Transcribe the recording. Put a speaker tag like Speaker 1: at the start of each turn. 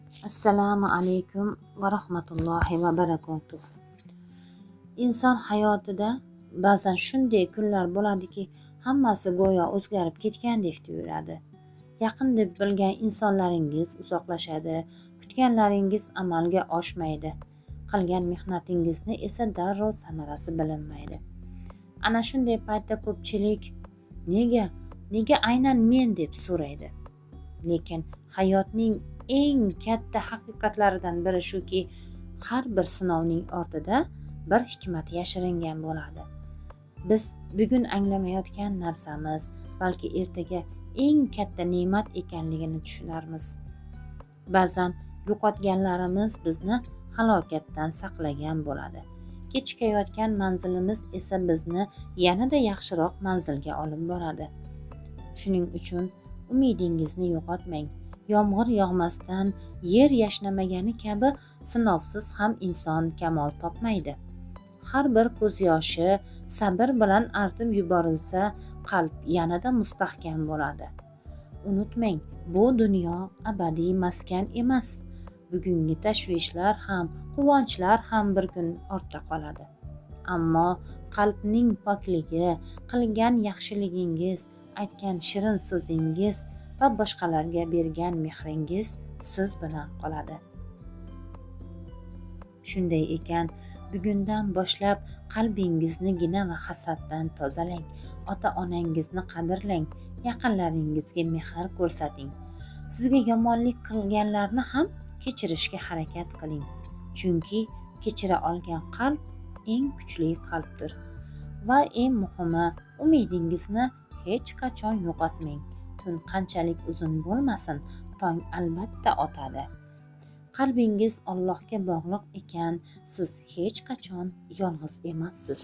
Speaker 1: Assalomu alaykum va rahmatullohi va barakatuh. Inson hayotida ba'zan shunday kunlar bo'ladiki, hammasi go'yo o'zgarib ketgandek tuyuladi. Yaqin deb bilgan insonlaringiz uzoqlashadi, kutganlaringiz amalga oshmaydi, qilgan mehnatingizni esa darrov samarasi bilinmaydi. Ana shunday paytda ko'pchilik nega aynan men deb so'raydi. Lekin hayotning eng katta haqiqatlaridan biri shuki, har bir sinovning ortida bir hikmat yashiringan bo'ladi. Biz bugun anglamayotgan narsamiz balki ertaga eng katta ne'mat ekanligini tushunarmiz. Ba'zan yo'qotganlarimiz bizni halokatdan saqlagan bo'ladi. Kechikayotgan manzilimiz esa bizni yanada yaxshiroq manzilga olib boradi. Shuning uchun umidingizni yo'qotmang. Yomg'ir yog'masdan yer yashnamagani kabi sinovsiz ham inson kamol topmaydi. Har bir ko'z yoshi sabr bilan artib yuborilsa, qalb yanada mustahkam bo'ladi. Unutmang, bu dunyo abadiy maskan emas. Bugungi tashvishlar ham, quvonchlar ham bir kun ortda qoladi. Ammo qalbning pokligi, qilgan yaxshiligingiz, aytgan shirin so'zingiz va boshqalarga bergan mehringiz siz bilan qoladi. Shunday ekan, bugundan boshlab qalbingizni gina va hasaddan tozalang. Ota-onangizni qadrlang, yaqinlaringizga mehr ko'rsating. Sizga yomonlik qilganlarni ham kechirishga harakat qiling. Chunki kechira olgan qalb eng kuchli qalbdir. Va eng muhimi, umidingizni hech qachon yo'qotmang. Tun qanchalik uzun bo'lmasin, tong albatta otadi. Qalbingiz Allohga bog'liq ekan, siz hech qachon yolg'iz emassiz.